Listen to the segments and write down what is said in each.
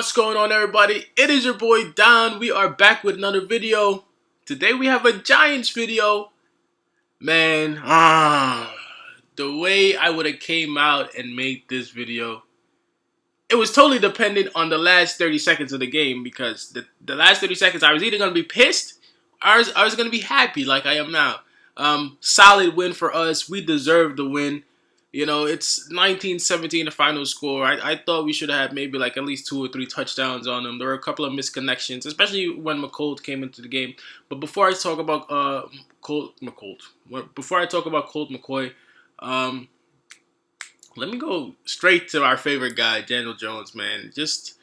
What's going on, everybody? It is your boy Don. We are back with another video. Today we have a Giants video. Man, the way I would have came out and made this video, it was totally dependent on the last 30 seconds of the game, because the last 30 seconds I was either going to be pissed or I was going to be happy like I am now. Solid win for us. We deserve the win. You know, it's 19-17 the final score. I thought we should have had maybe like at least 2 or 3 touchdowns on them. There were a couple of misconnections, especially when McCold came into the game. But before I talk about Colt McCoy, let me go straight to our favorite guy, Daniel Jones, man. Just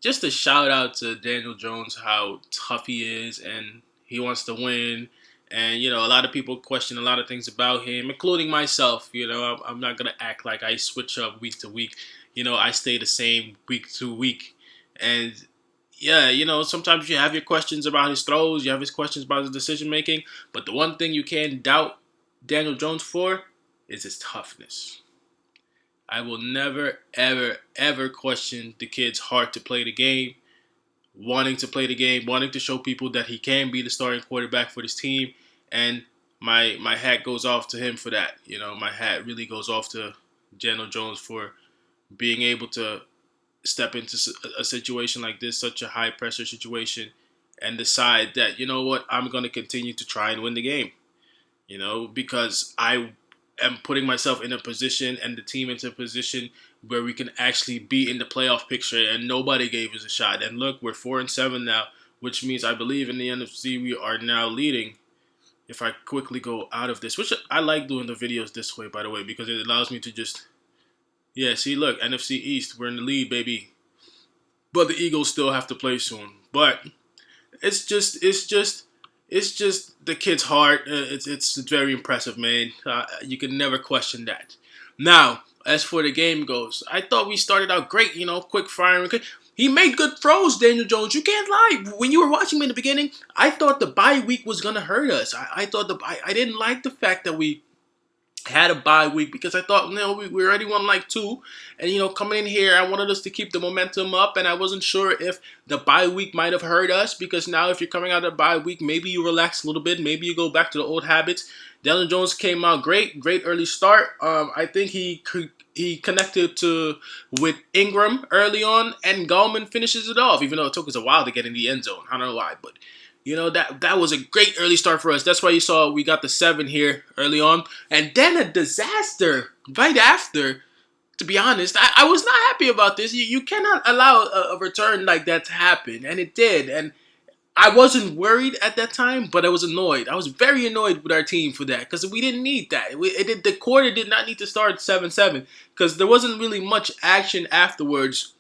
a shout out to Daniel Jones, how tough he is, and he wants to win. And, you know, a lot of people question a lot of things about him, including myself. You know, I'm not going to act like I switch up week to week. You know, I stay the same week to week. And, yeah, you know, sometimes you have your questions about his throws. You have his questions about his decision-making. But the one thing you can't doubt Daniel Jones for is his toughness. I will never, ever, ever question the kid's heart to play the game. Wanting to play the game, wanting to show people that he can be the starting quarterback for this team, and my hat goes off to him for that. You know, my hat really goes off to Daniel Jones for being able to step into a situation like this, such a high pressure situation, and decide that, you know what, I'm going to continue to try and win the game. You know, because I am putting myself in a position and the team into a position where we can actually be in the playoff picture, and nobody gave us a shot. And look, we're 4-7 now, which means I believe in the NFC we are now leading. If I quickly go out of this, which I like doing the videos this way, by the way, because it allows me to just, yeah, see, look, NFC East, we're in the lead, baby. But the Eagles still have to play soon. But it's just the kid's heart. It's very impressive, man. You can never question that. Now, as for the game goes, I thought we started out great, you know, quick firing. He made good throws, Daniel Jones. You can't lie. When you were watching me in the beginning, I thought the bye week was going to hurt us. I didn't like the fact that we had a bye week, because I thought, you know, we already won like 2. And, you know, coming in here, I wanted us to keep the momentum up. And I wasn't sure if the bye week might have hurt us, because now if you're coming out of the bye week, maybe you relax a little bit. Maybe you go back to the old habits. Daniel Jones came out great early start. I think he connected with Ingram early on, and Gallman finishes it off, even though it took us a while to get in the end zone. I don't know why, but you know, that was a great early start for us. That's why you saw we got the 7 here early on, and then a disaster right after. To be honest, I was not happy about this. You cannot allow a return like that to happen, and it did. And I wasn't worried at that time, but I was annoyed. I was very annoyed with our team for that, because we didn't need that. The quarter did not need to start 7-7, because there wasn't really much action afterwards,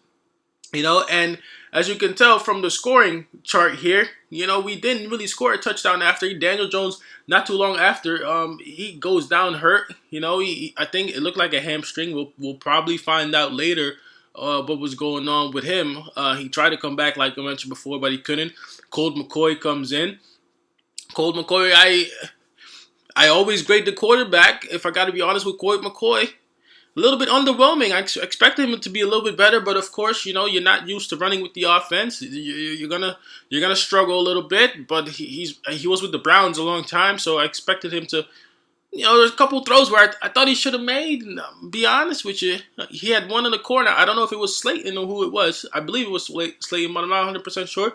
you know. And as you can tell from the scoring chart here, you know, we didn't really score a touchdown after. Daniel Jones, not too long after, he goes down hurt. You know, I think it looked like a hamstring. We'll probably find out later what was going on with him. He tried to come back, like I mentioned before, but he couldn't. Colt McCoy comes in. Colt McCoy, I always grade the quarterback, if I got to be honest with Colt McCoy. A little bit underwhelming. I expected him to be a little bit better, but of course, you know, you're not used to running with the offense. You're gonna struggle a little bit. But he was with the Browns a long time, so I expected him to. You know, there's a couple throws where I thought he should have made. Be honest with you, he had one in the corner. I don't know if it was Slayton or who it was. I believe it was Slayton, but I'm not 100% sure.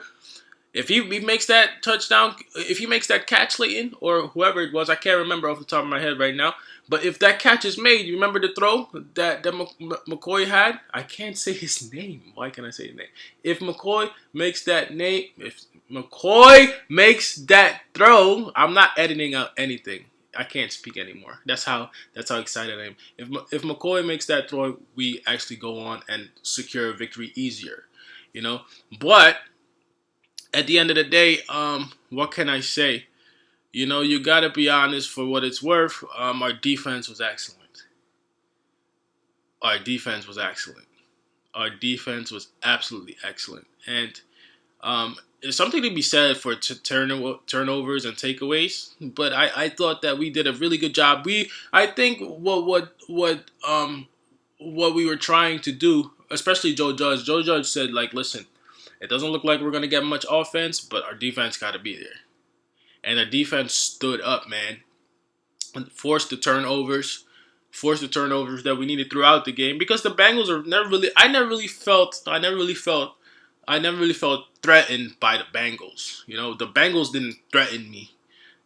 If he makes that touchdown, if he makes that catch, Slayton, or whoever it was, I can't remember off the top of my head right now. But if that catch is made, you remember the throw that McCoy had? I can't say his name. Why can't I say his name? If McCoy makes that throw, I'm not editing out anything. I can't speak anymore. That's how excited I am. If McCoy makes that throw, we actually go on and secure a victory easier, you know. But at the end of the day, what can I say? You know, you gotta be honest for what it's worth. Our defense was excellent. Our defense was absolutely excellent, and there's something to be said for turnovers and takeaways. But I thought that we did a really good job. I think what we were trying to do especially Joe Judge. Joe Judge said, like, listen, it doesn't look like we're gonna get much offense, but our defense got to be there. And the defense stood up, man, and forced the turnovers that we needed throughout the game, because the Bengals are never really. I never really felt threatened by the Bengals. You know, the Bengals didn't threaten me.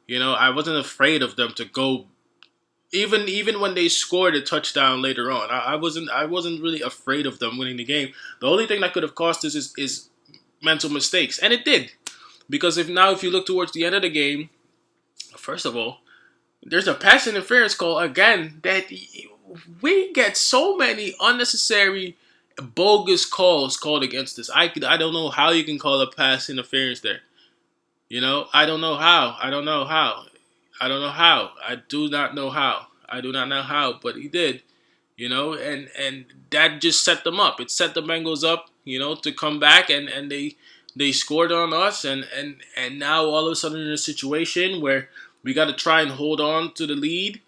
You know, I wasn't afraid of them to go. Even when they scored a touchdown later on, I wasn't really afraid of them winning the game. The only thing that could have cost us is mental mistakes, and it did. Because if you look towards the end of the game, first of all, there's a pass interference call again that we get so many unnecessary, bogus calls called against us. I don't know how you can call a pass interference there. You know, I don't know how. I don't know how. I don't know how. I do not know how. I do not know how, but he did. You know, and that just set them up. It set the Bengals up, you know, to come back, and they scored on us, and now all of a sudden in a situation where we got to try and hold on to the lead.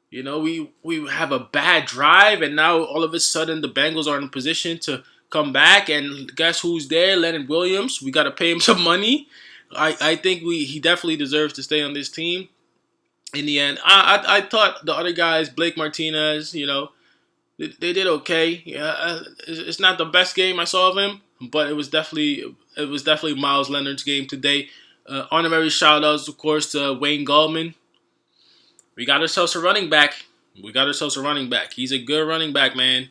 You know, we have a bad drive, and now all of a sudden the Bengals are in a position to come back, and guess who's there? Leonard Williams. We got to pay him some money. I think he definitely deserves to stay on this team. In the end, I thought the other guys, Blake Martinez, you know, they did okay. Yeah, it's not the best game I saw of him, but it was definitely Miles Leonard's game today. Honorary shout outs, of course, to Wayne Gallman. We got ourselves a running back. He's a good running back, man.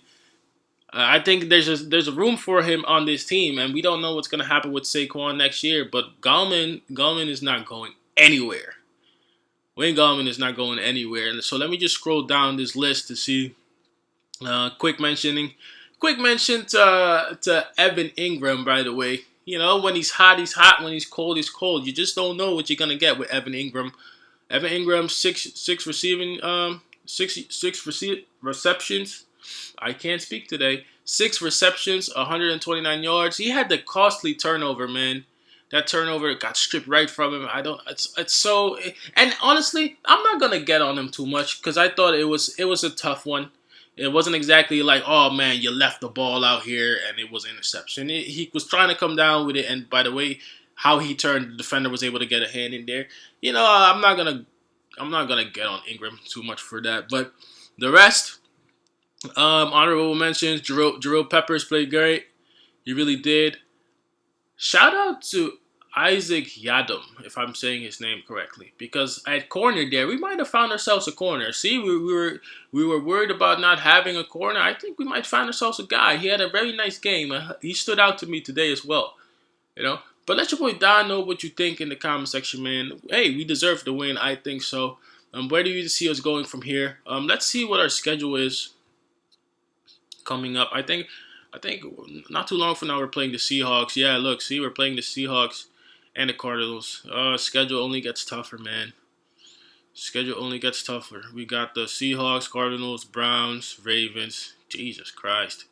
I think there's a room for him on this team, and we don't know what's gonna happen with Saquon next year. But Gallman is not going anywhere. Wayne Gallman is not going anywhere. And so let me just scroll down this list to see. Quick mention to Evan Ingram, by the way. You know, when he's hot, he's hot. When he's cold, he's cold. You just don't know what you're gonna get with Evan Ingram. Evan Ingram, six receptions. I can't speak today. 6 receptions, 129 yards. He had the costly turnover, man. That turnover got stripped right from him. It's so. And honestly, I'm not gonna get on him too much because I thought it was a tough one. It wasn't exactly like, oh man, you left the ball out here and it was an interception. He was trying to come down with it, and by the way, how he turned, the defender was able to get a hand in there. You know, I'm not gonna get on Ingram too much for that. But the rest, honorable mentions. Jerome Peppers played great. He really did. Shout out to Isaac Yadom, if I'm saying his name correctly, because at corner there, we might have found ourselves a corner. See, we were worried about not having a corner. I think we might find ourselves a guy. He had a very nice game. He stood out to me today as well. You know, but let your boy Don know what you think in the comment section, man. Hey, we deserve the win. I think so. Where do you see us going from here? Let's see what our schedule is coming up. I think not too long from now we're playing the Seahawks. Yeah, look, see, we're playing the Seahawks and the Cardinals. Schedule only gets tougher, man. Schedule only gets tougher. We got the Seahawks, Cardinals, Browns, Ravens. Jesus Christ.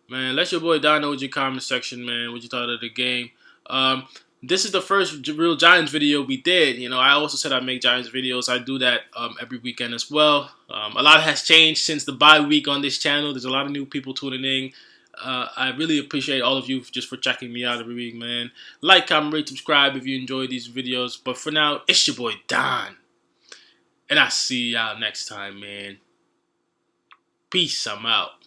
Man, let your boy Don know in your comment section, man, what you thought of the game. This is the first real Giants video we did. You know, I also said I'd make Giants videos. I do that every weekend as well. A lot has changed since the bye week on this channel. There's a lot of new people tuning in. I really appreciate all of you just for checking me out every week, man. Like, comment, rate, subscribe if you enjoy these videos. But for now, it's your boy Don. And I'll see y'all next time, man. Peace, I'm out.